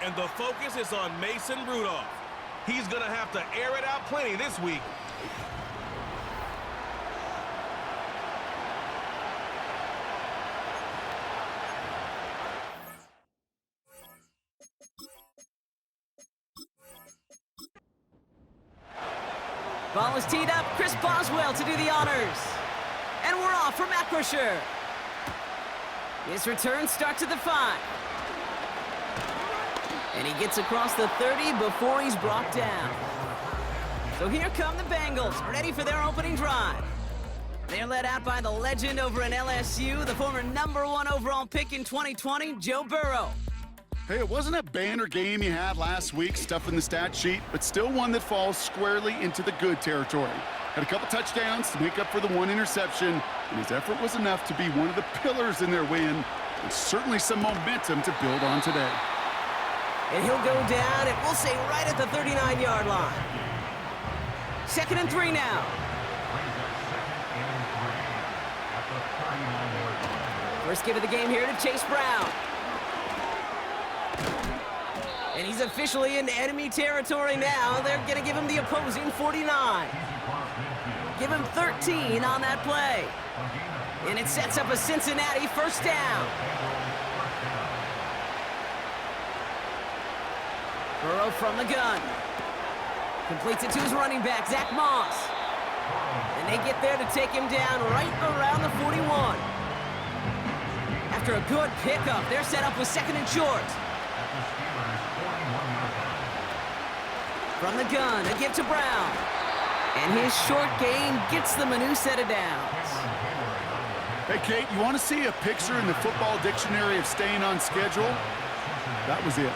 and the focus is on Mason Rudolph. He's going to have to air it out plenty this week. Ball is teed up. Chris Boswell to do the honors. And we're off for Matt Crusher. His return starts at the 5. And he gets across the 30 before he's brought down. So here come the Bengals, ready for their opening drive. They're led out by the legend over in LSU, the former #1 overall pick in 2020, Joe Burrow. Hey, it wasn't a banner game you had last week, stuff in the stat sheet, but still one that falls squarely into the good territory. Had a couple touchdowns to make up for the 1 interception, and his effort was enough to be one of the pillars in their win, and certainly some momentum to build on today. And he'll go down, and we'll say right at the 39-yard line. 2nd and 3 now. First give of the game here to Chase Brown. And he's officially in enemy territory now. They're going to give him the opposing 49. Give him 13 on that play. And it sets up a Cincinnati first down. Burrow from the gun. Completes it to his running back, Zach Moss. And they get there to take him down right around the 41. After a good pickup, they're set up with 2nd and short. From the gun, a give to Brown. And his short gain gets them a new set of downs. Hey, Kate, you want to see a picture in the football dictionary of staying on schedule? That was it.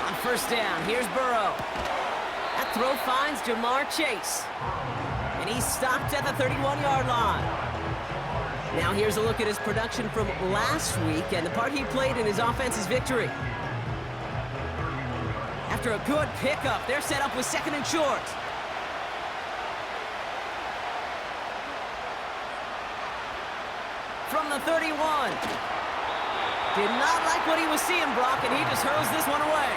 On first down, here's Burrow. That throw finds Jamar Chase. And he's stopped at the 31-yard line. Now here's a look at his production from last week and the part he played in his offense's victory. After a good pickup, they're set up with 2nd and short. From the 31. Did not like what he was seeing, Brock, and he just hurls this one away.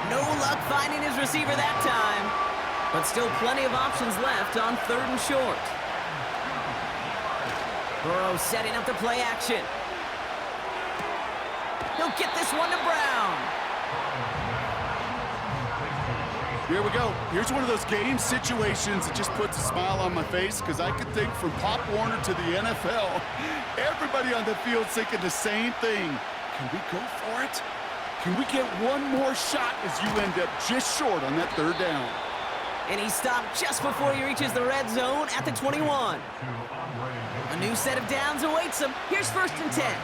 No luck finding his receiver that time, but still plenty of options left on 3rd and short. Burrow setting up the play action. He'll get this one to Brown. Here we go. Here's one of those game situations that just puts a smile on my face because I could think from Pop Warner to the NFL, everybody on the field thinking the same thing. Can we go for it? Can we get one more shot as you end up just short on that 3rd down? And he stopped just before he reaches the red zone at the 21. A new set of downs awaits him. Here's 1st and 10.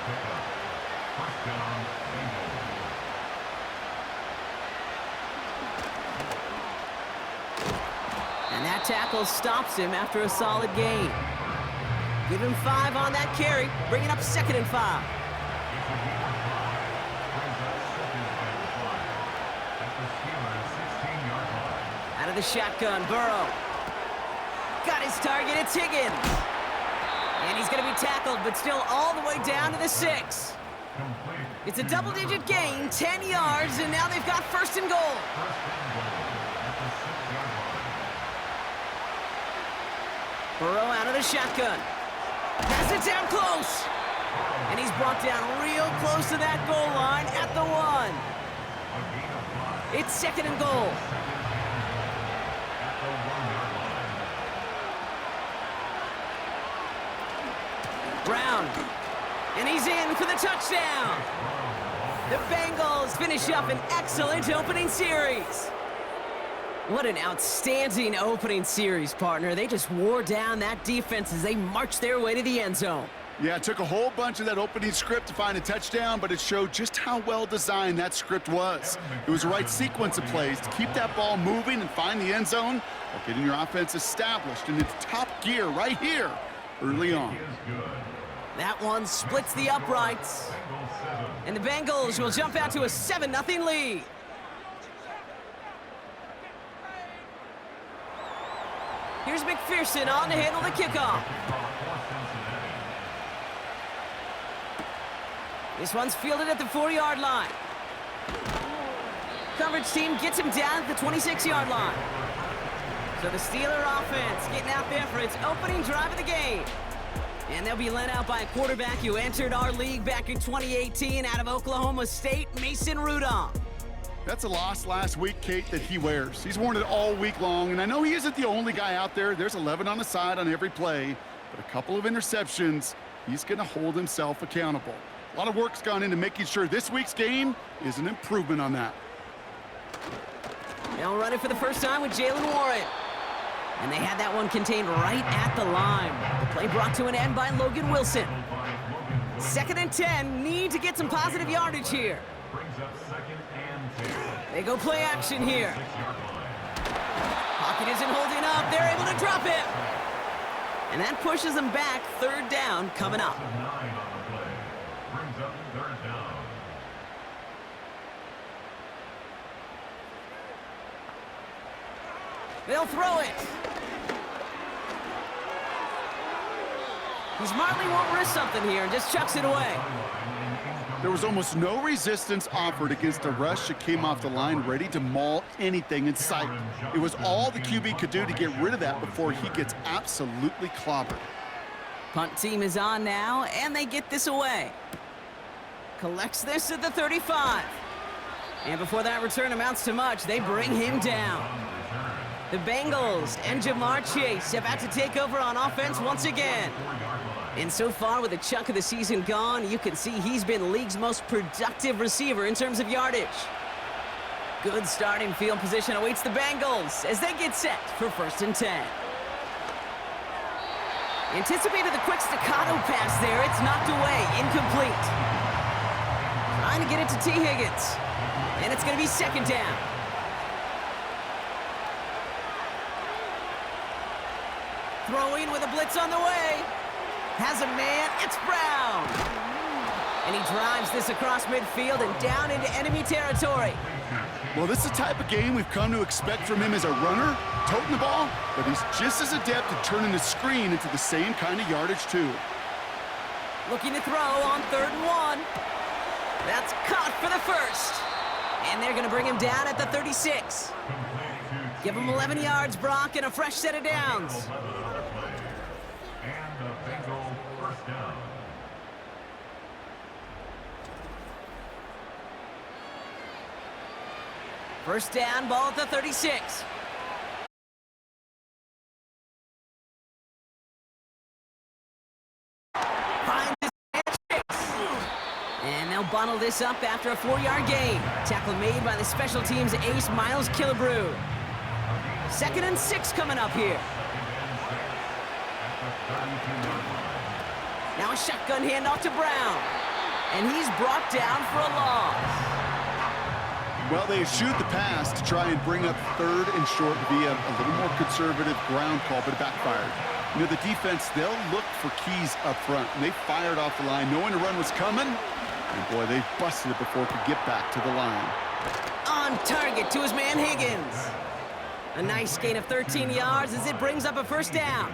And that tackle stops him after a solid gain. Give him 5 on that carry, bringing up 2nd and 5. Out of the shotgun, Burrow. Got his target, it's Higgins. And he's going to be tackled, but still all the way down to the 6. It's a double-digit gain, 10 yards, and now they've got 1st and goal. Burrow out of the shotgun. Pass it down close. And he's brought down real close to that goal line at the 1. It's 2nd and goal. Brown. And he's in for the touchdown. The Bengals finish up an excellent opening series. What an outstanding opening series, partner. They just wore down that defense as they marched their way to the end zone. Yeah, it took a whole bunch of that opening script to find a touchdown, but it showed just how well designed that script was. It was the right sequence of plays to keep that ball moving and find the end zone while getting your offense established in its top gear right here early on. That one splits the uprights. And the Bengals will jump out to a 7-0 lead. Here's McPherson on to handle the kickoff. This one's fielded at the 4-yard line. Coverage team gets him down at the 26-yard line. So the Steeler offense getting out there for its opening drive of the game. And they'll be led out by a quarterback who entered our league back in 2018 out of Oklahoma State, Mason Rudolph. That's a loss last week, Kate, that he wears. He's worn it all week long, and I know he isn't the only guy out there. There's 11 on the side on every play, but a couple of interceptions, he's going to hold himself accountable. A lot of work's gone into making sure this week's game is an improvement on that. They'll run it for the first time with Jalen Warren. And they had that one contained right at the line. The play brought to an end by Logan Wilson. 2nd and 10, need to get some positive yardage here. They go play action here. Pocket isn't holding up. They're able to drop it. And that pushes them back. 3rd down coming up. They'll throw it. He smartly won't risk something here and just chucks it away. There was almost no resistance offered against a rush that came off the line ready to maul anything in sight. It was all the QB could do to get rid of that before he gets absolutely clobbered. Punt team is on now, and they get this away. Collects this at the 35. And before that return amounts to much, they bring him down. The Bengals and Jamar Chase about to take over on offense once again. And so far, with a chunk of the season gone, you can see he's been the league's most productive receiver in terms of yardage. Good starting field position awaits the Bengals as they get set for 1st and 10. Anticipated the quick staccato pass there. It's knocked away, incomplete. Trying to get it to T. Higgins. And it's going to be 2nd down. Throwing with a blitz on the way. Has a man, it's Brown. And he drives this across midfield and down into enemy territory. Well, this is the type of game we've come to expect from him as a runner, toting the ball, but he's just as adept at turning the screen into the same kind of yardage, too. Looking to throw on 3rd and 1. That's caught for the 1st. And they're going to bring him down at the 36. Give him 11 yards, Brock, and a fresh set of downs. First down, ball at the 36. Finds his man Chase. And they'll bundle this up after a 4-yard gain. Tackle made by the special teams ace Miles Killebrew. 2nd and 6 coming up here. Now a shotgun handoff to Brown. And he's brought down for a loss. Well, they eschewed the pass to try and bring up 3rd and short via a little more conservative ground call, but it backfired. You know, the defense, they'll look for keys up front, and they fired off the line knowing the run was coming. And boy, they busted it before it could get back to the line. On target to his man Higgins. A nice gain of 13 yards as it brings up a 1st down.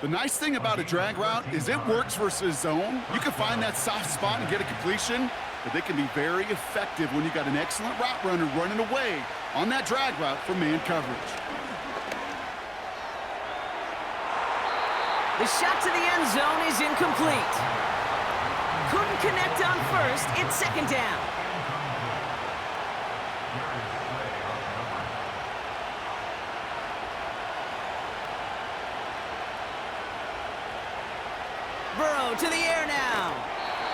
The nice thing about a drag route is it works versus zone. You can find that soft spot and get a completion, but they can be very effective when you got an excellent route runner running away on that drag route from man coverage. The shot to the end zone is incomplete. Couldn't connect on 1st, it's 2nd down. Burrow to the air now.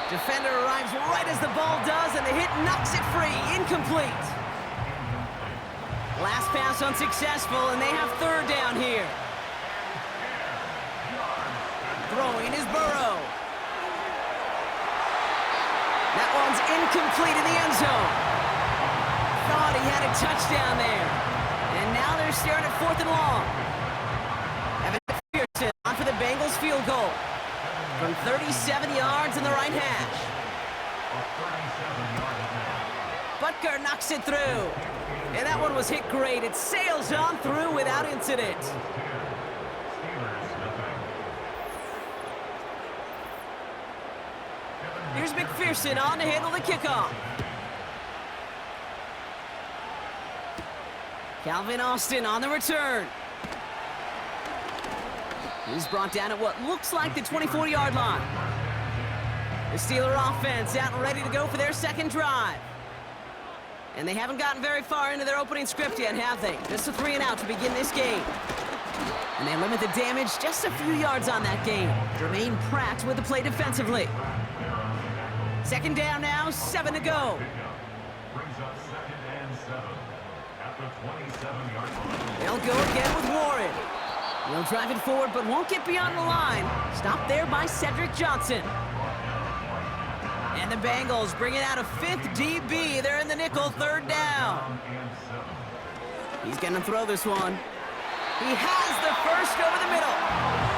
Defender arrives right as the ball does, and the hit knocks it free. Incomplete. Last pass unsuccessful, and they have 3rd down here. Throwing is Burrow. That one's incomplete in the end zone. Thought he had a touchdown there. And now they're staring at 4th and long. Evan Pearson on for the Bengals field goal. From 37 yards in the right hash. Butker knocks it through. And that one was hit great. It sails on through without incident. Here's Here's McPherson on to handle the kickoff. Calvin Austin on the return. He's brought down at what looks like the 24-yard line. The Steeler offense out and ready to go for their second drive. And they haven't gotten very far into their opening script yet, have they? Just a 3-and-out to begin this game. And they limit the damage just a few yards on that game. Jermaine Pratt with the play defensively. Second down now, 7 to go. They'll go again with Warren. He'll drive it forward, but won't get beyond the line. Stopped there by Cedric Johnson. And the Bengals bringing out a 5th DB. They're in the nickel, 3rd down. He's going to throw this one. He has the first over the middle.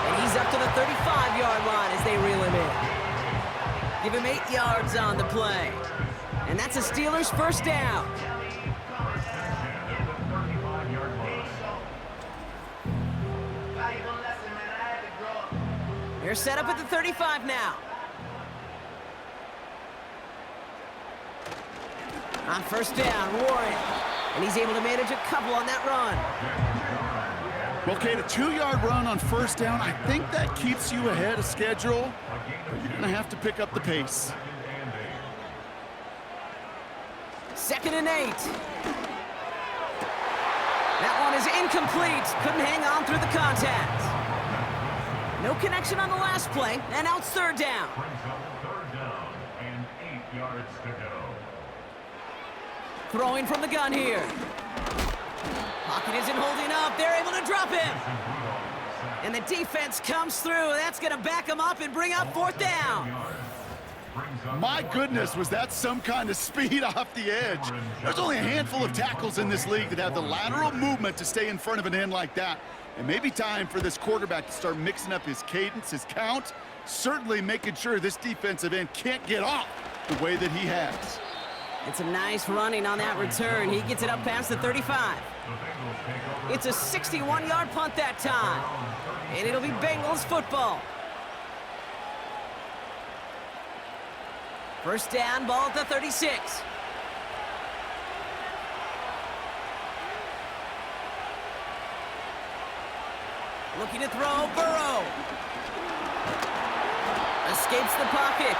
And he's up to the 35-yard line as they reel him in. Give him 8 yards on the play. And that's a Steelers first down. They're set up at the 35 now. On first down, Warren. And he's able to manage a couple on that run. Well, Kate, a 2-yard run on first down, I think that keeps you ahead of schedule. But you're going to have to pick up the pace. 2nd and 8. That one is incomplete. Couldn't hang on through the contact. No connection on the last play, and now it's 3rd down. Third down and 8 yards to go. Throwing from the gun here. Pocket isn't holding up. They're able to drop him. And the defense comes through. That's going to back him up and bring up 4th down. My goodness, was that some kind of speed off the edge. There's only a handful of tackles in this league that have the lateral movement to stay in front of an end like that. It may be time for this quarterback to start mixing up his cadence, his count, certainly making sure this defensive end can't get off the way that he has. And some nice running on that return. He gets it up past the 35. It's a 61-yard punt that time. And it'll be Bengals football. First down, ball at the 36. Looking to throw, Burrow. Escapes the pocket.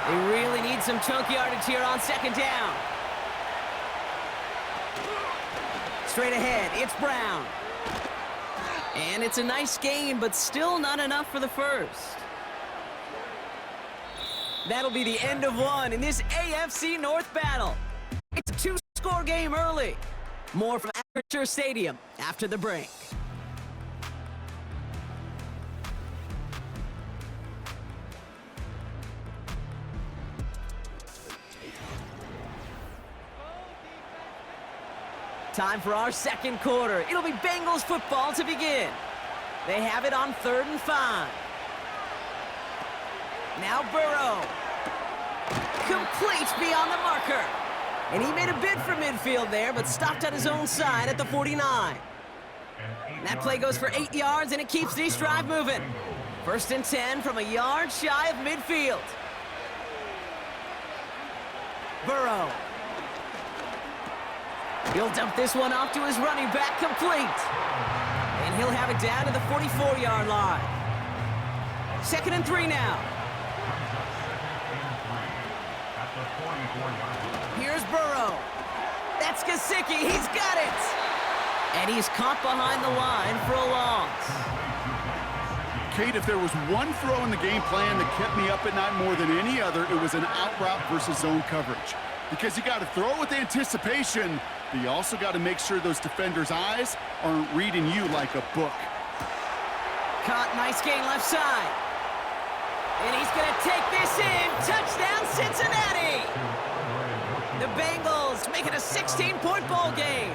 They really need some chunk yardage here on 2nd down. Straight ahead, it's Brown. And it's a nice gain, but still not enough for the first. That'll be the end of one in this AFC North battle. It's a 2-score game early. More from Aperture Stadium after the break. Time for our second quarter. It'll be Bengals football to begin. They have it on 3rd and 5. Now Burrow. Complete beyond the marker. And he made a bid for midfield there, but stopped on his own side at the 49. And that play goes for 8 yards, and it keeps this drive moving. 1st and 10 from a yard shy of midfield. Burrow. He'll dump this one off to his running back, complete. And he'll have it down to the 44-yard line. 2nd and 3 now. Here's Burrow. That's Gesicki. He's got it. And he's caught behind the line for a loss. Kate, if there was one throw in the game plan that kept me up at night more than any other, it was an out route versus zone coverage. Because you got to throw with anticipation, but you also got to make sure those defenders' eyes aren't reading you like a book. Caught, nice gain left side. And he's going to take this in. Touchdown, Cincinnati. The Bengals make it a 16-point ball game.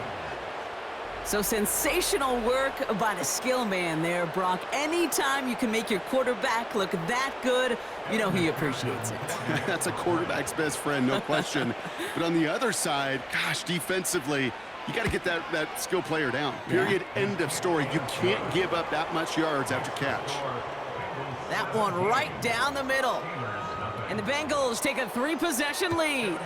So sensational work by the skill man there, Brock. Anytime you can make your quarterback look that good, you know he appreciates it. That's a quarterback's best friend, no question. But on the other side, gosh, defensively, you got to get that skill player down. Period, end of story. You can't give up that much yards after catch. That one right down the middle. And the Bengals take a 3-possession lead.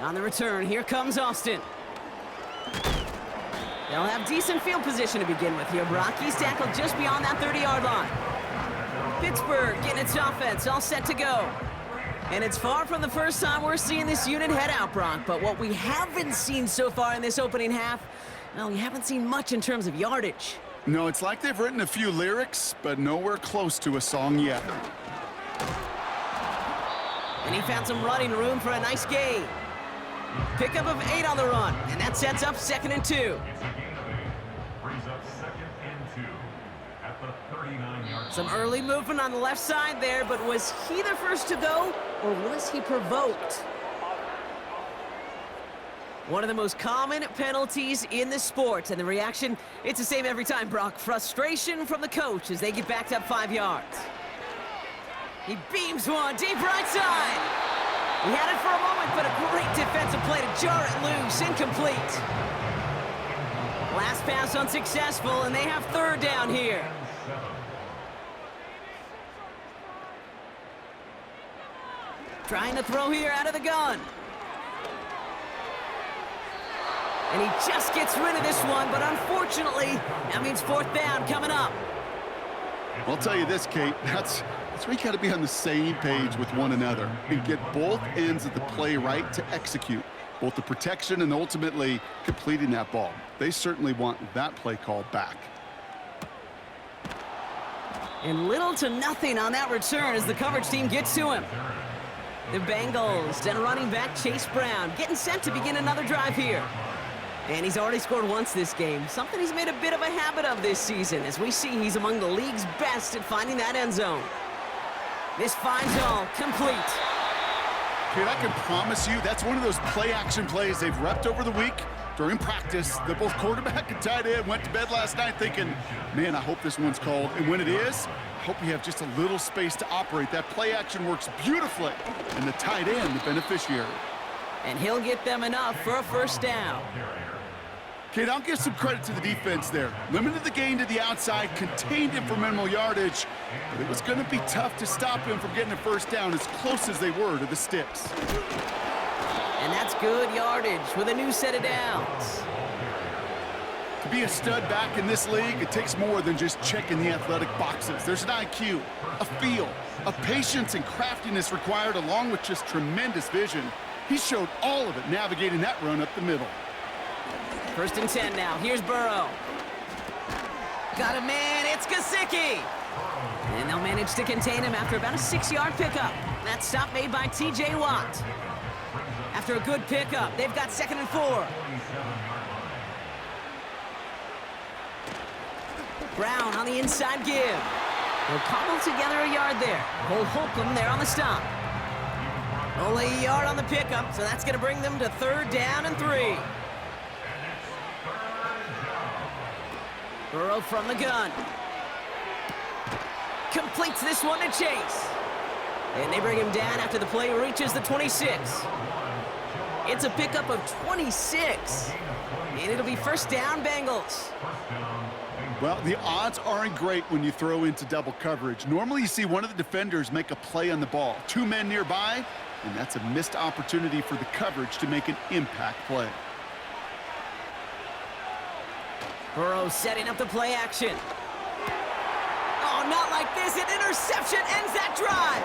On the return, here comes Austin. They'll have decent field position to begin with here, Brock. He's tackled just beyond that 30-yard line. Pittsburgh getting its offense all set to go. And it's far from the first time we're seeing this unit head out, Brock. But what we haven't seen so far in this opening half, well, we haven't seen much in terms of yardage. No, it's like they've written a few lyrics, but nowhere close to a song yet. And he found some running room for a nice gain. Pickup of 8 on the run, and that sets up 2nd and 2. Brings up 2nd and 2 at the 39-yard Some early movement on the left side there, but was he the first to go, or was he provoked? One of the most common penalties in the sport, and the reaction, it's the same every time, Brock. Frustration from the coach as they get backed up 5 yards. He beams one deep right side. He had it for a moment, but a great defensive play to jar it loose. Incomplete. Last pass unsuccessful, and they have 3rd down here. Trying to throw here out of the gun. And he just gets rid of this one, but unfortunately, that means 4th down coming up. I'll tell you this, Kate, that's where you got to be on the same page with one another and get both ends of the play right to execute, both the protection and ultimately completing that ball. They certainly want that play call back. And little to nothing on that return as the coverage team gets to him. The Bengals and running back Chase Brown getting set to begin another drive here. And he's already scored once this game, something he's made a bit of a habit of this season. As we see, he's among the league's best at finding that end zone. This finds all complete. Kate, I can promise you that's one of those play-action plays they've repped over the week during practice. That both quarterback and tight end went to bed last night thinking, man, I hope this one's called. And when it is, I hope you have just a little space to operate. That play-action works beautifully, and the tight end, the beneficiary. And he'll get them enough for a 1st down. Kate, I'll give some credit to the defense there. Limited the gain to the outside, contained him for minimal yardage, but it was going to be tough to stop him from getting a 1st down as close as they were to the sticks. And that's good yardage with a new set of downs. To be a stud back in this league, it takes more than just checking the athletic boxes. There's an IQ, a feel, a patience and craftiness required along with just tremendous vision. He showed all of it navigating that run up the middle. 1st and 10 now. Here's Burrow. Got a man. It's Gesicki. And they'll manage to contain him after about a 6-yard pickup. That stop made by T.J. Watt. After a good pickup, they've got 2nd and 4. Brown on the inside give. They'll cobble together a yard there. Cole Holcomb there on the stop. Only a yard on the pickup, so that's going to bring them to 3rd down and 3. Burrow from the gun. Completes this one to Chase. And they bring him down after the play reaches the 26. It's a pickup of 26. And it'll be 1st down, Bengals. Well, the odds aren't great when you throw into double coverage. Normally you see one of the defenders make a play on the ball. 2 men nearby, and that's a missed opportunity for the coverage to make an impact play. Burrow setting up the play action. Oh, not like this. An interception ends that drive.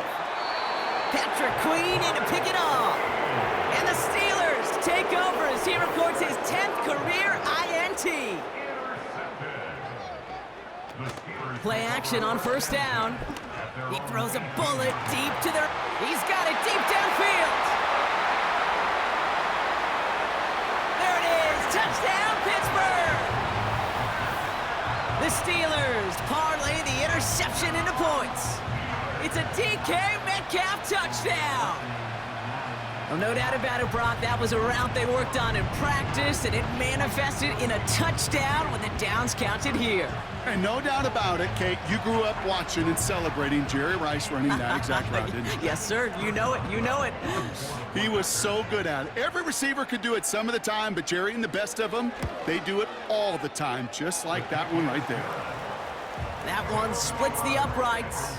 Patrick Queen in to pick it off. And the Steelers take over as he records his 10th career INT. Play action on 1st down. He throws a bullet deep to their... He's got it deep downfield. There it is. Touchdown, Pittsburgh. The Steelers parlay the interception into points. It's a DK Metcalf touchdown. Well, no doubt about it, Brock. That was a route they worked on in practice, and it manifested in a touchdown when the downs counted here. And no doubt about it, Kate, you grew up watching and celebrating Jerry Rice running that exact route, didn't you? Yes, sir. You know it. You know it. He was so good at it. Every receiver could do it some of the time, but Jerry and the best of them, they do it all the time, just like that one right there. That one splits the uprights.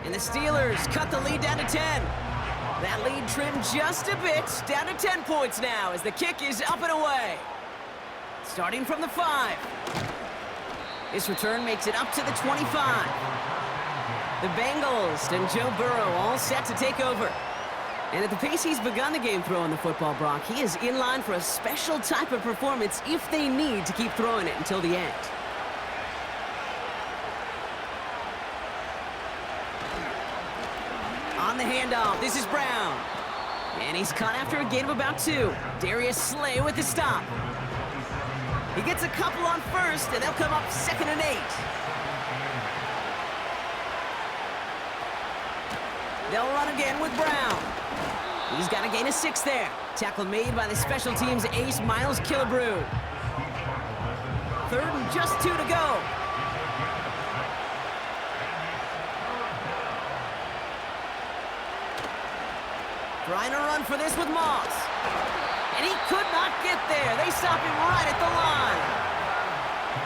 And the Steelers cut the lead down to 10. That lead trimmed just a bit, down to 10 points now as the kick is up and away. Starting from the 5. This return makes it up to the 25. The Bengals and Joe Burrow all set to take over. And at the pace he's begun the game throwing the football, Brock, he is in line for a special type of performance if they need to keep throwing it until the end. On the handoff, this is Brown. And he's caught after a gain of about 2. Darius Slay with the stop. He gets a couple on first, and they'll come up 2nd and 8. They'll run again with Brown. He's got a gain of 6 there. Tackle made by the special teams ace, Miles Killebrew. 3rd and just 2 to go. Trying to run for this with Moss. And he could not get there. They stop him right at the line.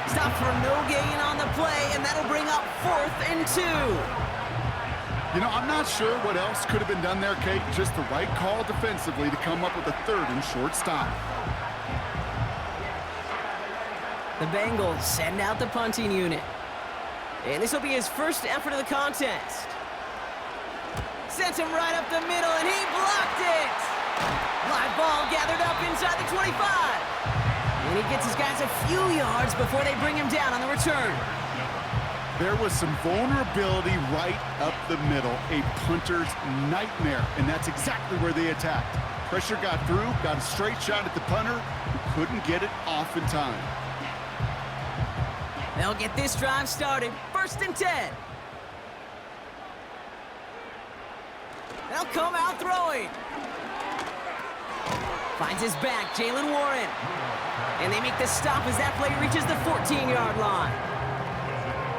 Stop for no gain on the play, and that'll bring up 4th and 2. You know, I'm not sure what else could have been done there, Kate. Just the right call defensively to come up with a 3rd and short stop. The Bengals send out the punting unit. And this will be his first effort of the contest. Sends him right up the middle, and he blocked it! Live ball gathered up inside the 25. And he gets his guys a few yards before they bring him down on the return. There was some vulnerability right up the middle, a punter's nightmare, and that's exactly where they attacked. Pressure got through, got a straight shot at the punter, who couldn't get it off in time. They'll get this drive started. 1st and 10. They'll come out throwing. Finds his back, Jalen Warren. And they make the stop as that play reaches the 14-yard line.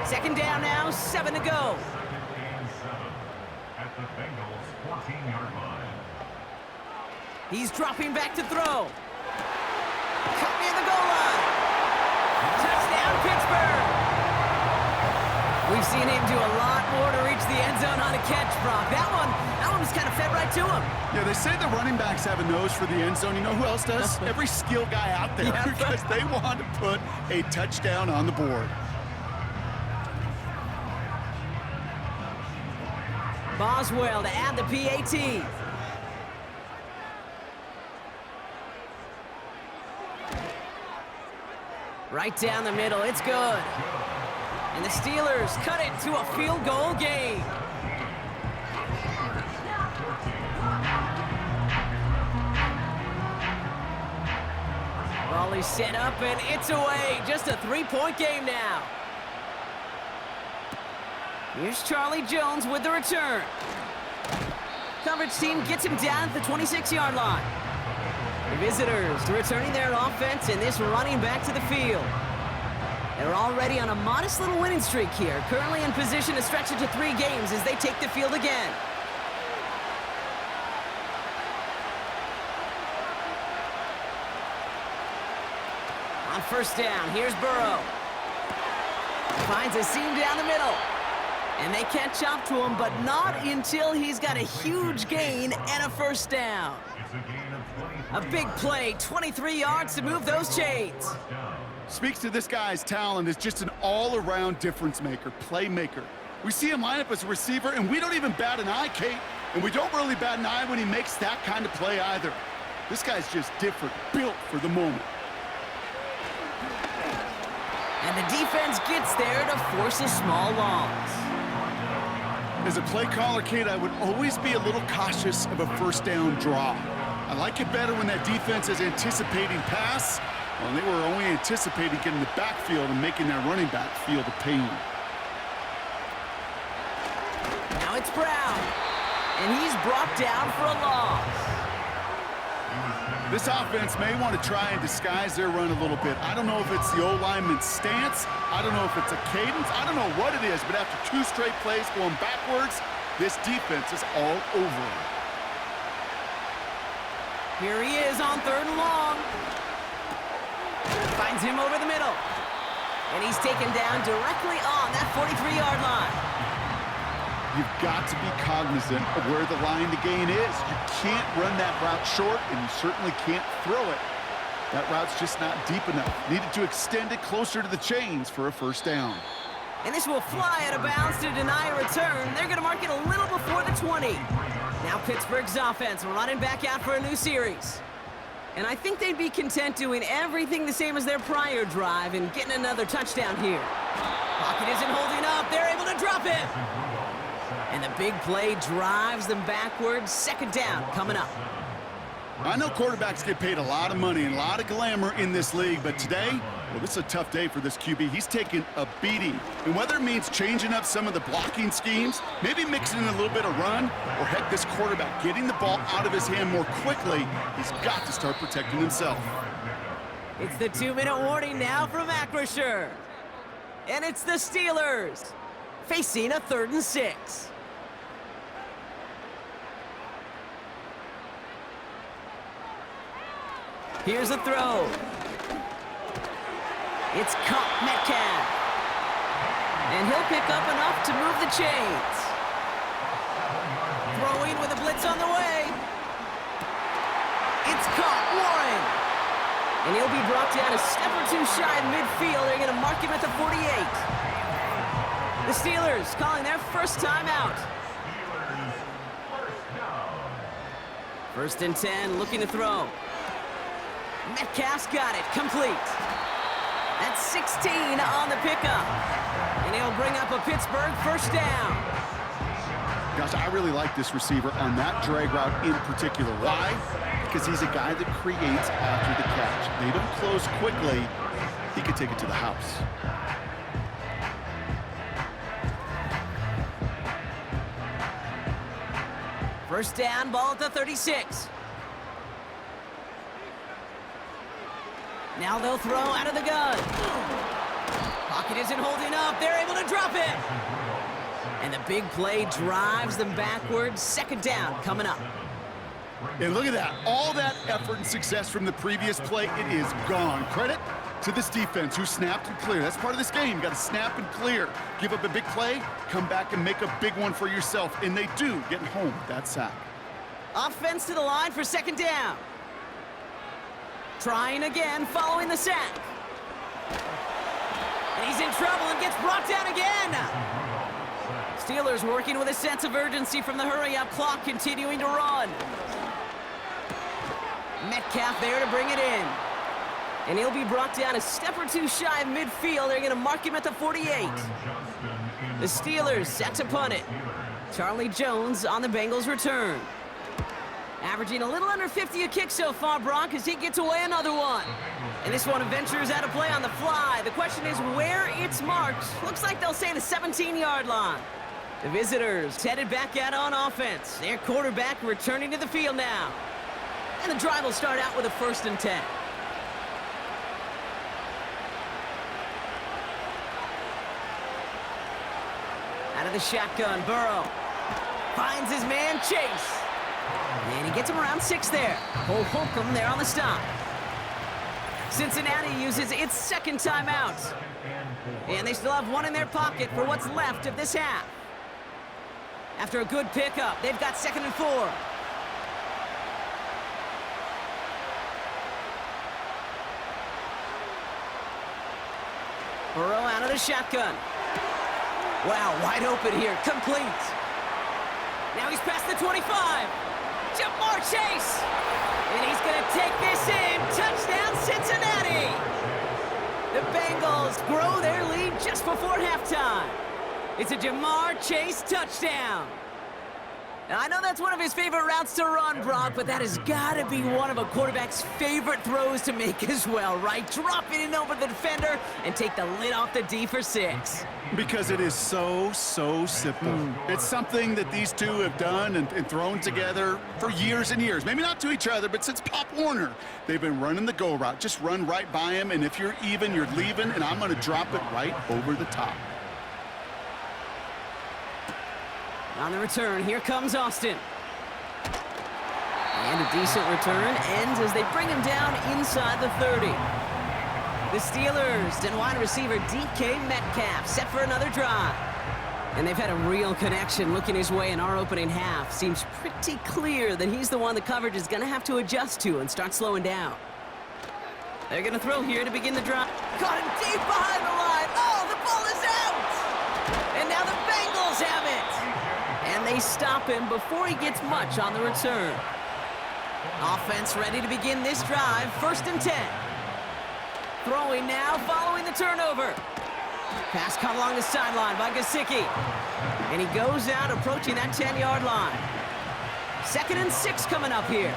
2nd down now, 7 to go. At the Bengals 14-yard line. He's dropping back to throw. Caught near the goal line. Touchdown, Pittsburgh. We've seen him do a lot more to reach the end zone on a catch, Brock. That one was kind of fed right to him. Yeah, they say the running backs have a nose for the end zone. You know who else does? Every skill guy out there, Yeah. because they want to put a touchdown on the board. Boswell to add the PAT. Right down the middle, it's good. And the Steelers cut it to a field goal game. Ball is set up and it's away. Just a 3-point game now. Here's Charlie Jones with the return. Coverage team gets him down at the 26-yard line. The visitors returning their offense and this running back to the field. They're already on a modest little winning streak here, currently in position to stretch it to 3 games as they take the field again. On 1st down, here's Burrow. Finds a seam down the middle. And they catch up to him, but not until he's got a huge gain and a 1st down. It's a gain of 23. A big play, 23 yards to move those chains. Speaks to this guy's talent as just an all-around difference maker, playmaker. We see him line up as a receiver, and we don't even bat an eye, Kate. And we don't really bat an eye when he makes that kind of play either. This guy's just different, built for the moment. And the defense gets there to force a small loss. As a play caller, Kate, I would always be a little cautious of a 1st down draw. I like it better when that defense is anticipating pass. Well, they were only anticipating getting the backfield and making that running back feel the pain. Now it's Brown, and he's brought down for a loss. This offense may want to try and disguise their run a little bit. I don't know if it's the O-lineman's stance. I don't know if it's a cadence. I don't know what it is, but after 2 straight plays going backwards, this defense is all over him. Here he is on 3rd and long. Finds him over the middle. And he's taken down directly on that 43-yard line. You've got to be cognizant of where the line to gain is. You can't run that route short, and you certainly can't throw it. That route's just not deep enough. Needed to extend it closer to the chains for a first down. And this will fly out of bounds to deny a return. They're going to mark it a little before the 20. Now Pittsburgh's offense running back out for a new series. And I think they'd be content doing everything the same as their prior drive and getting another touchdown here. Pocket isn't holding up. They're able to drop it. And the big play drives them backwards. Second down coming up. I know quarterbacks get paid a lot of money and a lot of glamour in this league, but today, well, this is a tough day for this QB. He's taking a beating. And whether it means changing up some of the blocking schemes, maybe mixing in a little bit of run, or heck, this quarterback getting the ball out of his hand more quickly, he's got to start protecting himself. It's the 2-minute warning now from Acrisure. And it's the Steelers facing a 3rd and 6. Here's a throw. It's caught Metcalf. And he'll pick up enough to move the chains. Throwing with a blitz on the way. It's caught Warren. And he'll be brought down a step or two shy of midfield. They're going to mark him at the 48. The Steelers calling their first time out. 1st and 10, looking to throw. Metcalf's got it, complete. That's 16 on the pickup. And he'll bring up a Pittsburgh first down. Gosh, I really like this receiver on that drag route in particular. Why? Because he's a guy that creates after the catch. They don't close quickly. He could take it to the house. First down, ball at the 36. Now they'll throw out of the gun. Pocket isn't holding up. They're able to drop it. And the big play drives them backwards. Second down coming up. And look at that. All that effort and success from the previous play, it is gone. Credit to this defense who snapped and cleared. That's part of this game. You got to snap and clear. Give up a big play, come back and make a big one for yourself. And they do, getting home with that sack. Offense to the line for second down. Trying again, following the sack. And he's in trouble and gets brought down again. Steelers working with a sense of urgency from the hurry-up clock, continuing to run. Metcalf there to bring it in. And he'll be brought down a step or two shy of midfield. They're going to mark him at the 48. The Steelers set to punt it. Charlie Jones on the Bengals return. Averaging a little under 50 a kick so far, Brock, as he gets away another one. And this one ventures out of play on the fly. The question is where it's marked. Looks like they'll say the 17-yard line. The visitors headed back out on offense. Their quarterback returning to the field now. And the drive will start out with a 1st and 10. Out of the shotgun, Burrow finds his man Chase. And he gets him around 6 there. Cole Holcomb there on the stop. Cincinnati uses its second timeout. And they still have one in their pocket for what's left of this half. After a good pickup, they've got 2nd and 4. Burrow out of the shotgun. Wow, wide open here, complete. Now he's past the 25. Jamar Chase. And he's going to take this in. Touchdown, Cincinnati. The Bengals grow their lead just before halftime. It's a Jamar Chase touchdown. Now, I know that's one of his favorite routes to run, Brock, but that has got to be one of a quarterback's favorite throws to make as well, right? Dropping it over the defender and take the lid off the D for 6. Because it is so simple. It's something that these two have done and thrown together for years and years. Maybe not to each other, but since Pop Warner, they've been running the go route. Just run right by him, and if you're even, you're leaving, and I'm going to drop it right over the top. On the return, here comes Austin. And a decent return ends as they bring him down inside the 30. The Steelers and wide receiver DK Metcalf set for another drive. And they've had a real connection looking his way in our opening half. Seems pretty clear that he's the one the coverage is going to have to adjust to and start slowing down. They're going to throw here to begin the drive. Caught him deep behind the line. Oh, the ball is out! And now the Bengals have it! And they stop him before he gets much on the return. Offense ready to begin this drive, 1st and 10. Throwing now, following the turnover. Pass caught along the sideline by Gesicki. And he goes out, approaching that 10-yard line. 2nd and 6 coming up here.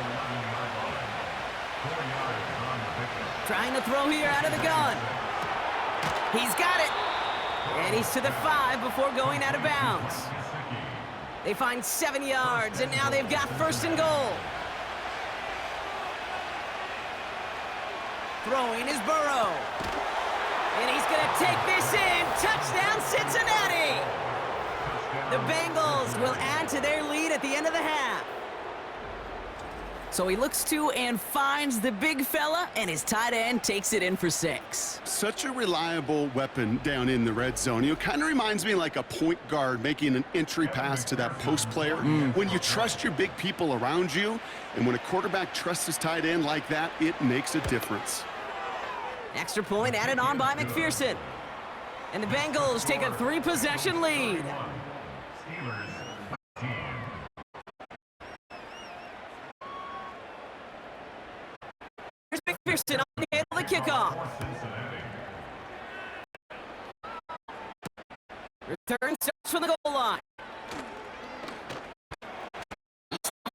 Trying to throw here out of the gun. He's got it. And he's to the 5 before going out of bounds. They find 7 yards, and now they've got 1st and goal. Throwing is Burrow. And he's going to take this in. Touchdown, Cincinnati! The Bengals will add to their lead at the end of the half. So he looks to and finds the big fella, and his tight end takes it in for 6. Such a reliable weapon down in the red zone. You know, kind of reminds me like a point guard making an entry pass to that post player. When you trust your big people around you, and when a quarterback trusts his tight end like that, it makes a difference. Extra point added on by McPherson. And the Bengals take a 3-possession lead. Here's McPherson on the handle the kickoff. Return starts from the goal line.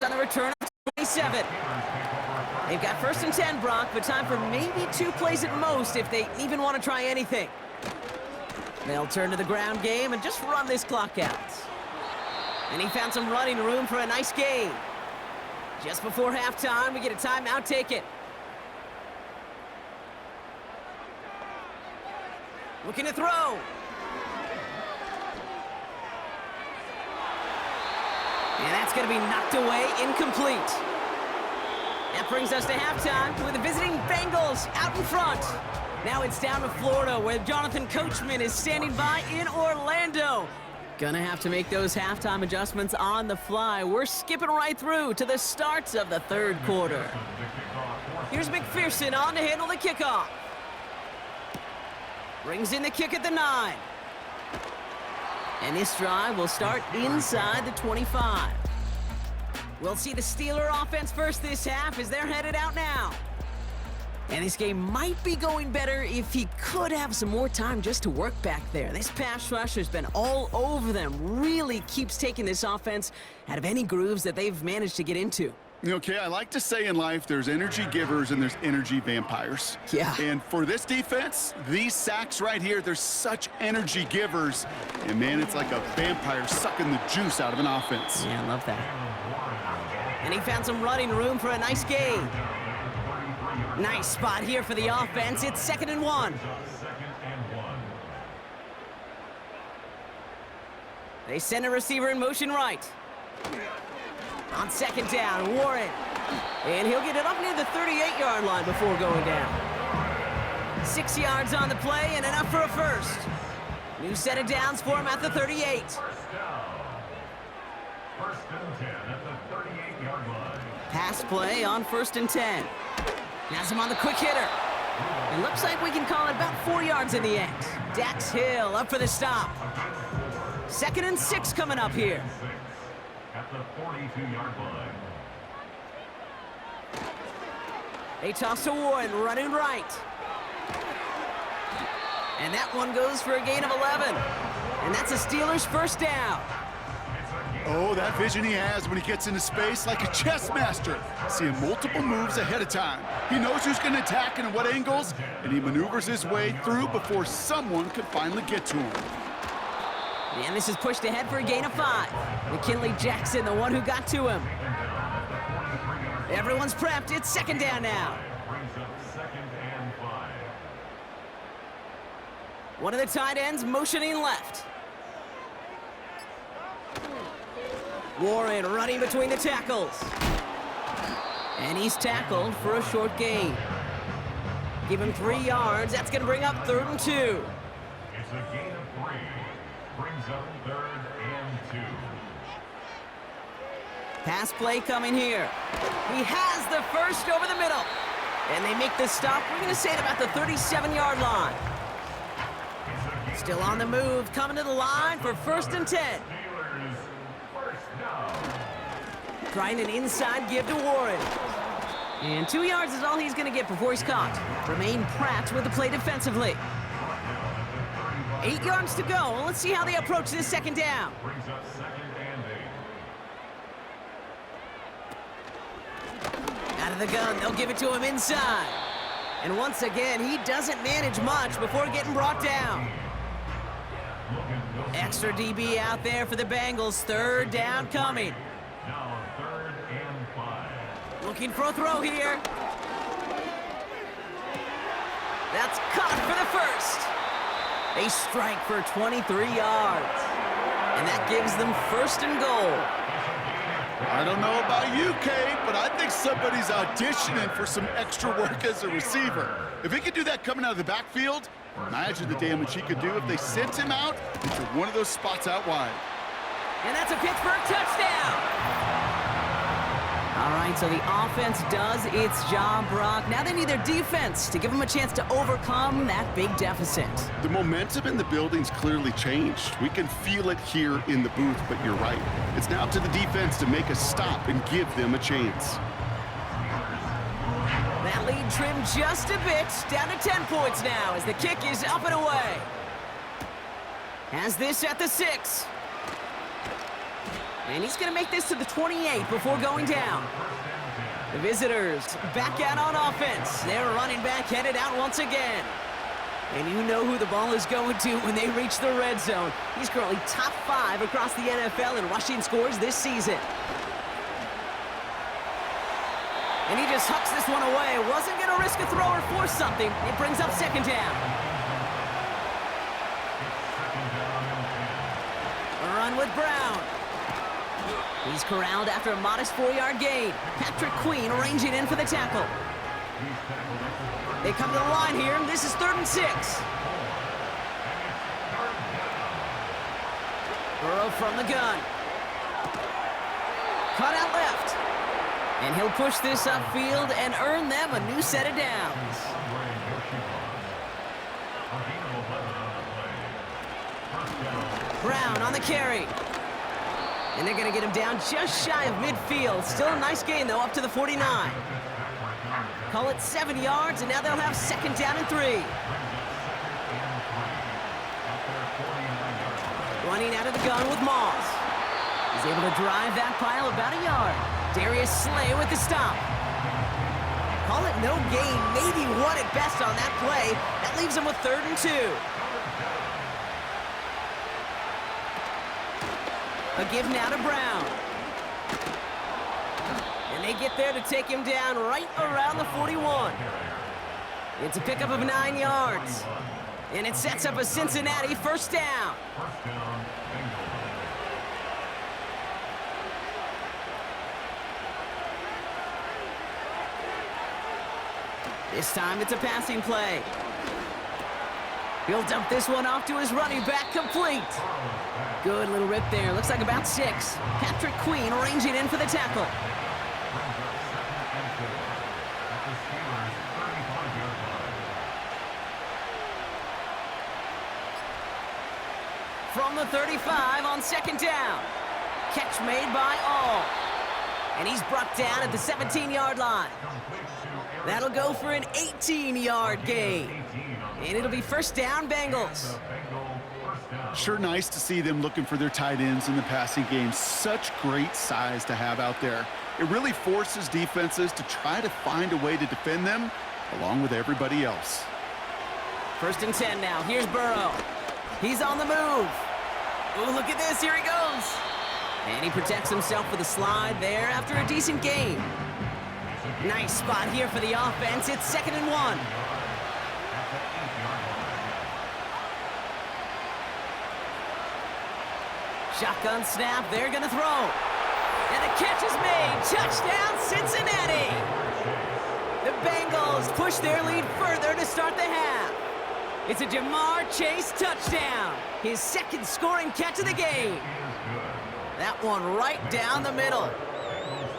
On the return of 27. They've got 1st and 10, Brock, but time for maybe 2 plays at most if they even want to try anything. They'll turn to the ground game and just run this clock out. And he found some running room for a nice gain. Just before halftime, we get a timeout taken. Looking to throw. And that's going to be knocked away, incomplete. That brings us to halftime with the visiting Bengals out in front. Now it's down to Florida, where Jonathan Coachman is standing by in Orlando. Gonna have to make those halftime adjustments on the fly. We're skipping right through to the starts of the 3rd quarter. Here's McPherson on to handle the kickoff. Brings in the kick at the 9. And this drive will start inside the 25. We'll see the Steeler offense first this half as they're headed out now. And this game might be going better if he could have some more time just to work back there. This pass rush has been all over them. Really keeps taking this offense out of any grooves that they've managed to get into. Okay, I like to say in life there's energy givers and there's energy vampires. Yeah. And for this defense, these sacks right here, they're such energy givers. And man, it's like a vampire sucking the juice out of an offense. Yeah, I love that. And he found some running room for a nice gain. Nice spot here for the offense. It's 2nd and 1. They send a receiver in motion right. On 2nd down, Warren. And he'll get it up near the 38-yard line before going down. 6 yards on the play and enough for a 1st. New set of downs for him at the 38. 1st and 10 at the 38-yard line. Pass play on 1st and 10. Has him on the quick hitter. It looks like we can call it about 4 yards in the end. Dax Hill up for the stop. 2nd and 6 coming up here. At the 42-yard line. They toss to Warren, running right. And that one goes for a gain of 11. And that's a Steelers 1st down. Oh, that vision he has when he gets into space like a chess master, seeing multiple moves ahead of time. He knows who's going to attack and at what angles, and he maneuvers his way through before someone can finally get to him. And this is pushed ahead for a gain of 5. McKinley Jackson, the one who got to him. Everyone's prepped. It's 2nd down now. Brings up 2nd and 5. One of the tight ends motioning left. Warren running between the tackles. And he's tackled for a short gain. Give him 3 yards. That's going to bring up 3rd and 2. It's a gain of 3. Brings up 3rd and 2. Pass play coming here. He has the first over the middle. And they make the stop. We're going to say it about the 37-yard line. Still on the move, coming to the line for 1st and 10. Steelers, first down. Trying an inside give to Warren. And 2 yards is all he's going to get before he's caught. Remain Pratt with the play defensively. 8 yards to go. Let's see how they approach this 2nd down. Brings up 2nd and 8. Out of the gun, they'll give it to him inside. And once again, he doesn't manage much before getting brought down. Extra DB out there for the Bengals. 3rd down coming. Now 3rd and 5. Looking for a throw here. That's caught for the first. They strike for 23 yards. And that gives them 1st and goal. I don't know about you, Kate, but I think somebody's auditioning for some extra work as a receiver. If he could do that coming out of the backfield, imagine the damage he could do if they sent him out into one of those spots out wide. And that's a Pittsburgh touchdown. All right, so the offense does its job, Brock. Now they need their defense to give them a chance to overcome that big deficit. The momentum in the building's clearly changed. We can feel it here in the booth, but you're right. It's now to the defense to make a stop and give them a chance. That lead trimmed just a bit, down to 10 points now as the kick is up and away. Has this at the 6. And he's going to make this to the 28 before going down. The visitors back out on offense. Their running back headed out once again. And you know who the ball is going to when they reach the red zone. He's currently top 5 across the NFL in rushing scores this season. And he just hucks this one away. Wasn't going to risk a throw or force something. It brings up 2nd down. A run with Brown. He's corralled after a modest 4-yard gain. Patrick Queen arranging in for the tackle. They come to the line here. This is 3rd and 6. Burrow from the gun. Cut out left. And he'll push this upfield and earn them a new set of downs. Brown on the carry. And they're going to get him down just shy of midfield. Still a nice gain, though, up to the 49. Call it 7 yards, and now they'll have 2nd down and 3. Running out of the gun with Moss. He's able to drive that pile about a yard. Darius Slay with the stop. Call it no gain, maybe 1 at best on that play. That leaves him with 3rd and 2. A give now to Brown. And they get there to take him down right around the 41. It's a pickup of 9 yards. And it sets up a Cincinnati 1st down. This time it's a passing play. He'll dump this one off to his running back, complete. Good little rip there. Looks like about 6. Patrick Queen arranging in for the tackle. From the 35 on 2nd down. Catch made by All. And he's brought down at the 17-yard line. That'll go for an 18-yard gain. And it'll be 1st down, Bengals. Sure nice to see them looking for their tight ends in the passing game. Such great size to have out there. It really forces defenses to try to find a way to defend them along with everybody else. 1st and 10 now. Here's Burrow. He's on the move. Oh, look at this. Here he goes. And he protects himself with a slide there after a decent gain. Nice spot here for the offense. It's 2nd and 1. Shotgun snap. They're going to throw. And the catch is made. Touchdown, Cincinnati. The Bengals push their lead further to start the half. It's a Jamar Chase touchdown, his second scoring catch of the game. That one right down the middle.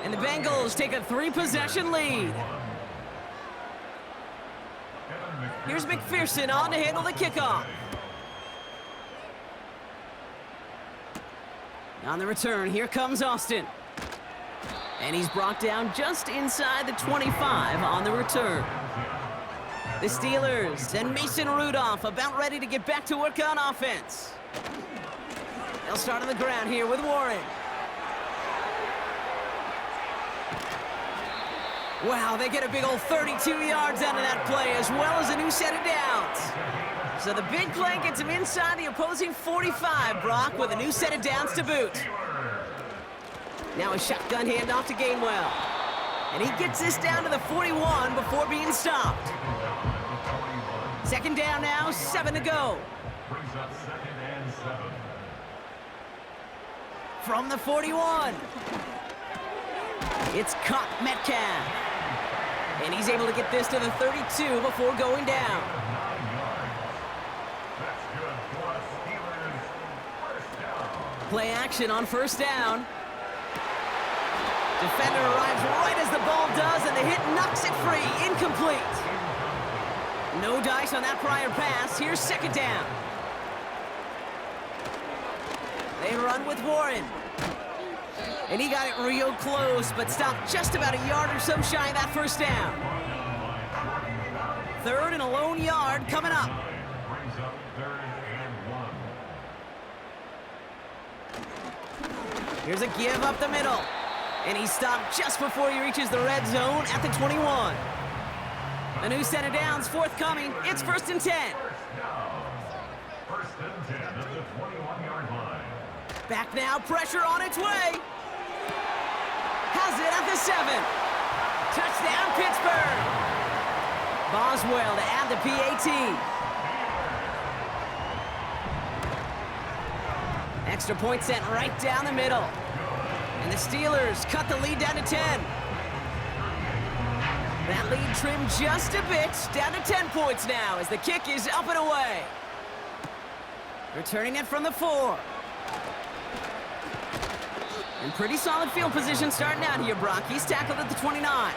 And the Bengals take a 3-possession lead. Here's McPherson on to handle the kickoff. On the return, here comes Austin. And he's brought down just inside the 25 on the return. The Steelers and Mason Rudolph about ready to get back to work on offense. They'll start on the ground here with Warren. Wow, they get a big old 32 yards out of that play, as well as a new set of downs. So the big play gets him inside the opposing 45, Brock, with a new set of downs to boot. Now a shotgun handoff to Gainwell. And he gets this down to the 41 before being stopped. Second down now, 7 to go. Brings up 2nd and 7. From the 41. It's caught Metcalf. And he's able to get this to the 32 before going down. That's good for the Steelers. First down. Play action on first down. Defender arrives right as the ball does, and the hit knocks it free. Incomplete. No dice on that prior pass. Here's second down. They run with Warren. And he got it real close, but stopped just about a yard or so shy of that first down. Third and a lone yard coming up. Brings up 3rd and 1. Here's a give up the middle. And he stopped just before he reaches the red zone at the 21. A new set of downs forthcoming. It's 1st and 10. First and 10 at the 21-yard line. Back now, pressure on its way. Has it at the 7. Touchdown, Pittsburgh. Boswell to add the PAT. Extra point sent right down the middle. And the Steelers cut the lead down to 10. That lead trimmed just a bit, down to 10 points now as the kick is up and away. Returning it from the 4. And pretty solid field position starting out here, Brock. He's tackled at the 29.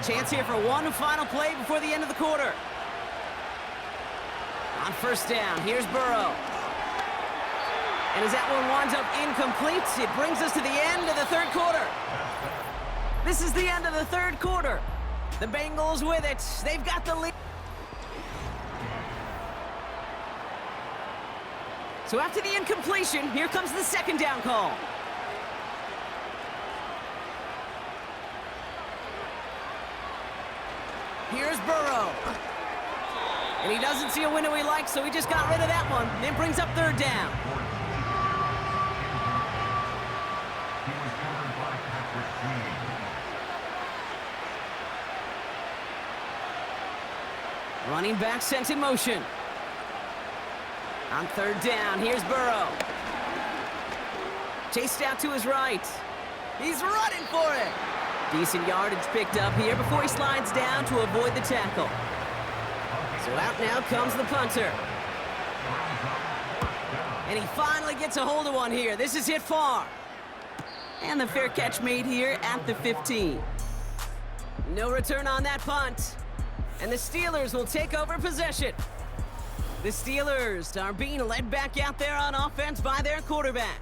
Chance here for one final play before the end of the quarter. On first down, here's Burrow. And as that one winds up incomplete, it brings us to the end of the third quarter. This is the end of the third quarter. The Bengals with it. They've got the lead. So after the incompletion, here comes the second down call. Here's Burrow. And he doesn't see a window he likes, so he just got rid of that one. Then brings up third down. Running back sent in motion. On third down, here's Burrow. Chased out to his right. He's running for it. Decent yardage picked up here before he slides down to avoid the tackle. So out now comes the punter. And he finally gets a hold of one here. This is hit far. And the fair catch made here at the 15. No return on that punt. And the Steelers will take over possession. The Steelers are being led back out there on offense by their quarterback.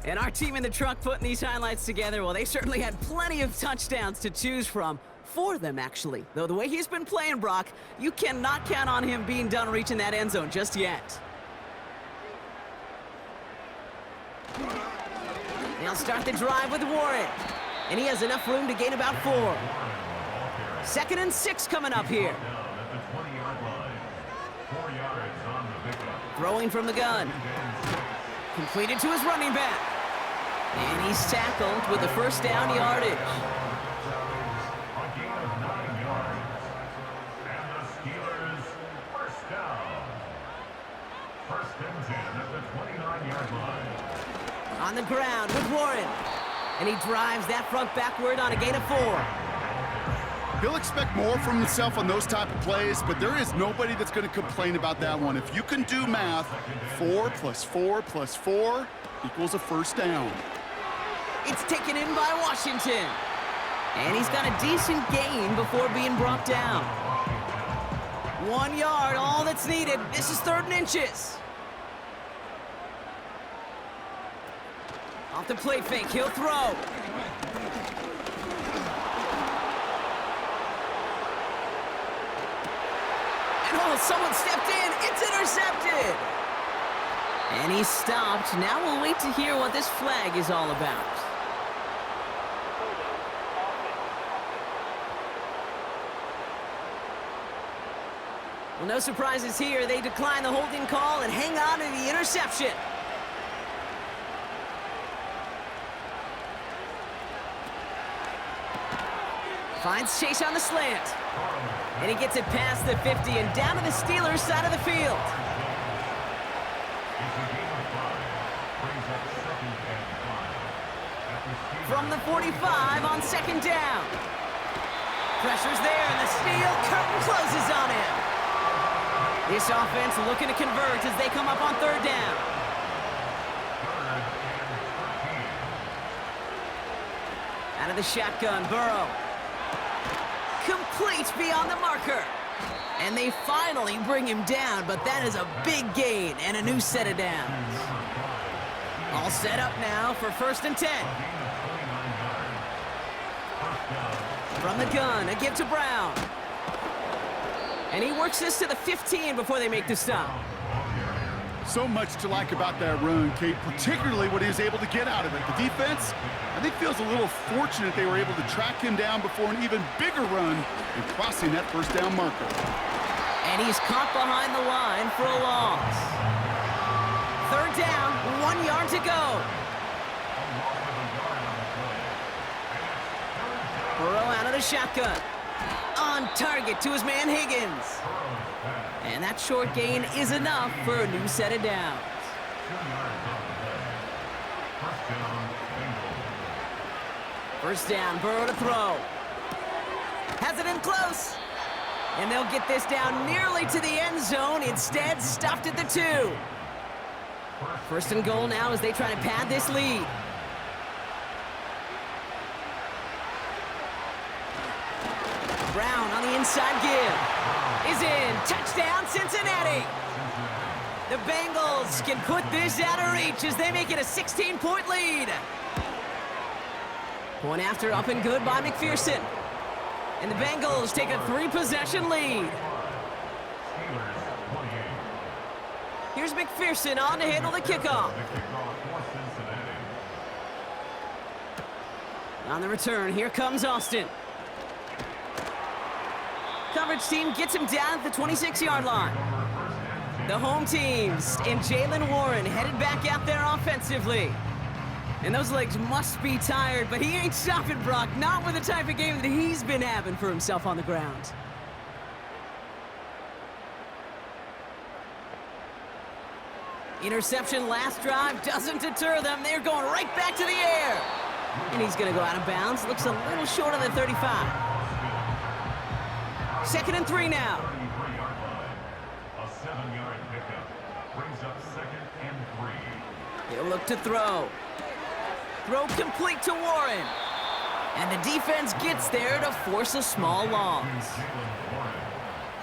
And our team in the truck putting these highlights together, well, they certainly had plenty of touchdowns to choose from. 4 of them, actually. Though the way he's been playing, Brock, you cannot count on him being done reaching that end zone just yet. They'll start the drive with Warren. And he has enough room to gain about 4. 2nd and 6 coming up here. Throwing from the gun. Completed to his running back. And he's tackled with the first down yardage. A gain of 9 yards. And the Steelers first down. 1st and 10 at the 29-yard line. On the ground with Warren. And he drives that front backward on a gain of 4. He'll expect more from himself on those type of plays, but there is nobody that's going to complain about that one. If you can do math, 4 + 4 + 4 equals a first down. It's taken in by Washington. And he's got a decent gain before being brought down. 1 yard, all that's needed. This is 3rd and inches. Off the play fake, he'll throw. And oh, someone stepped in. It's intercepted. And he's stopped. Now we'll wait to hear what this flag is all about. Well, no surprises here. They decline the holding call and hang on to the interception. Finds Chase on the slant. And he gets it past the 50 and down to the Steelers' side of the field. From the 45 on 2nd down. Pressure's there and the steel curtain closes on him. This offense looking to convert as they come up on 3rd down. Out of the shotgun, Burrow. Complete beyond the marker. And they finally bring him down, but that is a big gain and a new set of downs. All set up now for 1st and 10. From the gun, a give to Brown. And he works this to the 15 before they make the stop. So much to like about that run, Kate, particularly what he was able to get out of it. The defense, I think, feels a little fortunate they were able to track him down before an even bigger run and crossing that 1st down marker. And he's caught behind the line for a loss. 3rd down, 1 yard to go. Burrow out of the shotgun. On target to his man Higgins. And that short gain is enough for a new set of downs. First down, Burrow to throw. Has it in close. And they'll get this down nearly to the end zone. Instead, stopped at the 2. 1st and goal now as they try to pad this lead. Brown on the inside give. Is in. Touchdown, Cincinnati. The Bengals can put this out of reach as they make it a 16-point lead. Point after up and good by McPherson. And the Bengals take a 3-possession lead. Here's McPherson on to handle the kickoff. On the return, here comes Austin. Coverage team gets him down at the 26-yard line. The home teams and Jaylen Warren headed back out there offensively. And those legs must be tired, but he ain't stopping, Brock. Not with the type of game that he's been having for himself on the ground. Interception last drive doesn't deter them. They're going right back to the air. And he's going to go out of bounds. Looks a little short of the 35. 2nd and 3 now. A 7-yard pickup brings up 2nd and 3. He'll look to throw. Throw complete to Warren. And the defense gets there to force a small loss.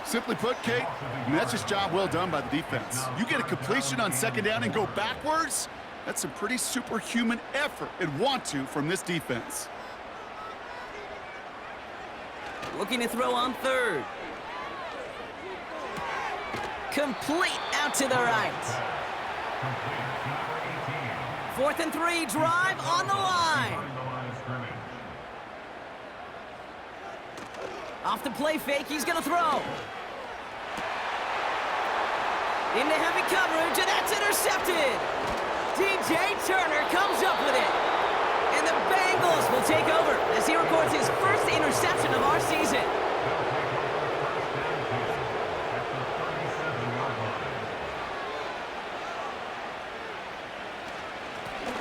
Simply put, Kate, and that's just job well done by the defense. You get a completion on 2nd down and go backwards, that's some pretty superhuman effort and want to from this defense. Looking to throw on 3rd. Complete out to the right. 4th and 3, drive on the line. Off the play fake, he's going to throw. Into heavy coverage, and that's intercepted. DJ Turner comes up with it. And the Bengals will take over as he records his first interception of our season.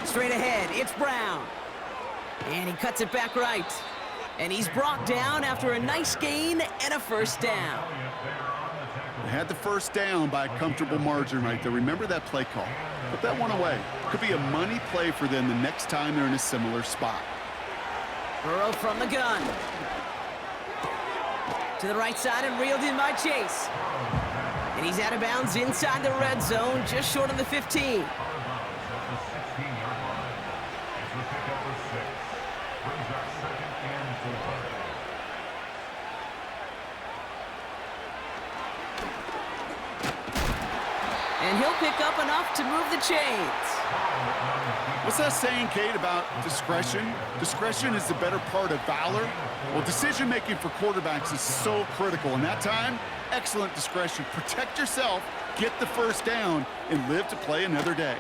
Straight ahead, it's Brown. And he cuts it back right. And he's brought down after a nice gain and a first down. They had the first down by a comfortable margin right there. Remember that play call. Put that one away. Could be a money play for them the next time they're in a similar spot. Burrow from the gun. To the right side and reeled in by Chase. And he's out of bounds inside the red zone, just short of the 15. And he'll pick up enough to move the chains. What's that saying, Kate, about discretion? Discretion is the better part of valor. Well, decision-making for quarterbacks is so critical. In that time, excellent discretion. Protect yourself, get the first down, and live to play another day.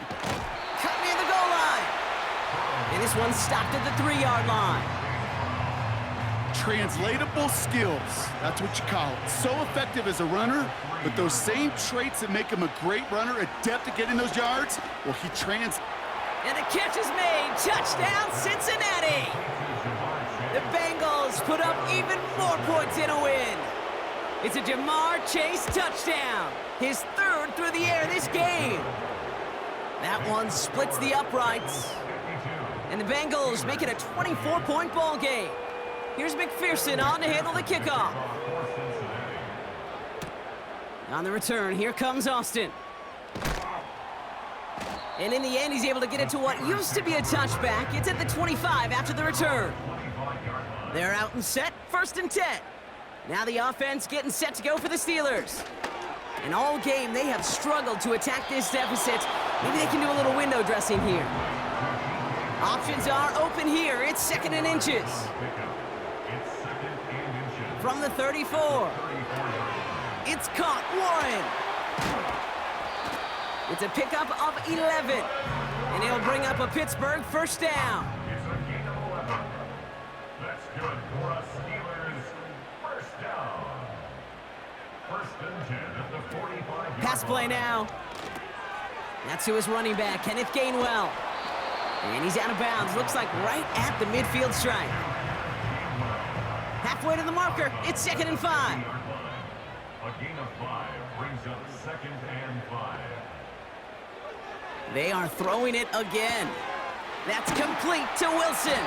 Cut near the goal line. And this one stopped at the 3-yard line. Translatable skills, that's what you call it. So effective as a runner, but those same traits that make him a great runner, adept at getting those yards, well, And a catch is made. Touchdown, Cincinnati. The Bengals put up even more points in a win. It's a Jamar Chase touchdown. His third through the air this game. That one splits the uprights. And the Bengals make it a 24-point ball game. Here's McPherson on to handle the kickoff. On the return, here comes Austin. And in the end, he's able to get it to what used to be a touchback. It's at the 25 after the return. They're out and set, 1st and 10. Now the offense getting set to go for the Steelers. And all game, they have struggled to attack this deficit. Maybe they can do a little window dressing here. Options are open here. It's 2nd and inches. From the 34. It's caught, Warren. It's a pickup of 11. And he'll bring up a Pittsburgh first down. It's a gain of 11. That's good for us Steelers. First down. 1st and 10 at the 45. Pass play now. That's who is running back, Kenneth Gainwell. And he's out of bounds. Looks like right at the midfield stripe. Halfway to the marker. It's 2nd and 5. A gain of 5 brings up 2nd and 5. They are throwing it again. That's complete to Wilson.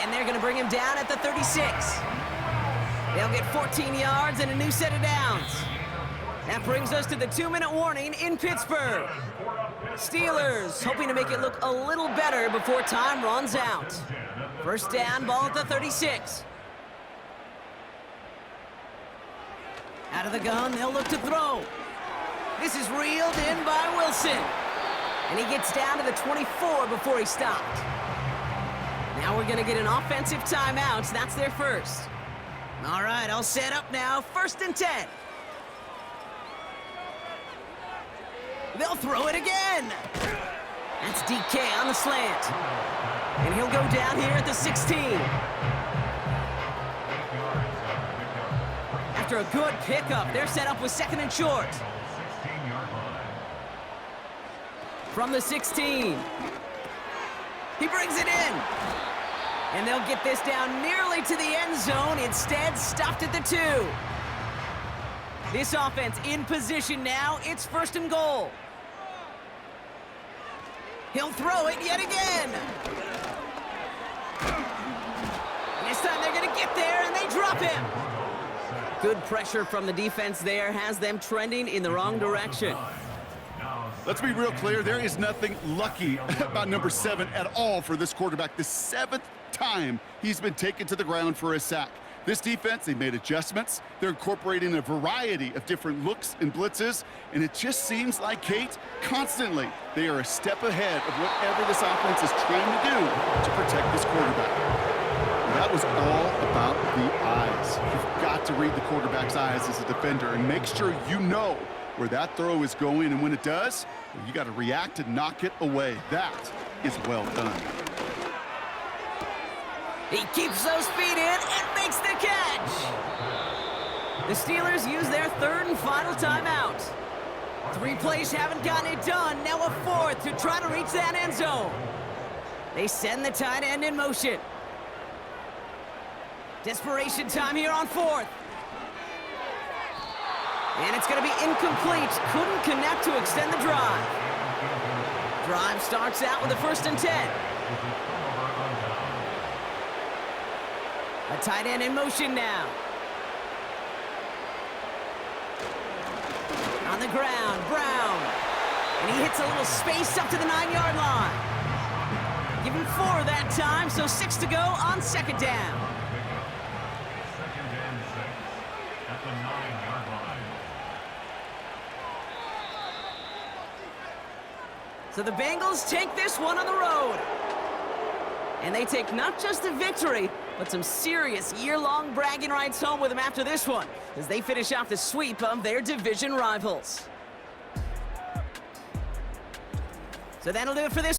And they're going to bring him down at the 36. They'll get 14 yards and a new set of downs. That brings us to the 2-minute warning in Pittsburgh. Steelers hoping to make it look a little better before time runs out. First down, ball at the 36. Out of the gun, they'll look to throw. This is reeled in by Wilson. And he gets down to the 24 before he stopped. Now we're going to get an offensive timeout. That's their first. All right, all set up now. 1st and 10. They'll throw it again. That's DK on the slant. And he'll go down here at the 16. After a good pickup, they're set up with 2nd and short. From the 16. He brings it in. And they'll get this down nearly to the end zone. Instead, stopped at the 2. This offense in position now. It's 1st and goal. He'll throw it yet again. And this time they're going to get there, and they drop him. Good pressure from the defense there has them trending in the wrong direction. Let's be real clear, there is nothing lucky about number 7 at all for this quarterback. The 7th time he's been taken to the ground for a sack. This defense, they made adjustments. They're incorporating a variety of different looks and blitzes, and it just seems like, Kate, constantly they are a step ahead of whatever this offense is trying to do to protect this quarterback. And that was all about the eyes. You've got to read the quarterback's eyes as a defender and make sure you know where that throw is going, and when it does, you got to react and knock it away. That is well done. He keeps those feet in and makes the catch. The Steelers use their 3rd and final timeout. 3 plays haven't gotten it done. Now a 4th to try to reach that end zone. They send the tight end in motion. Desperation time here on fourth. And it's going to be incomplete. Couldn't connect to extend the drive. Drive starts out with a 1st and 10. A tight end in motion now. On the ground, Brown. And he hits a little space up to the 9-yard line. Give him 4 that time, so 6 to go on 2nd down. 2nd and 6 at the 9-yard line. So the Bengals take this one on the road. And they take not just a victory, but some serious year-long bragging rights home with them after this one, as they finish off the sweep of their division rivals. So that'll do it for this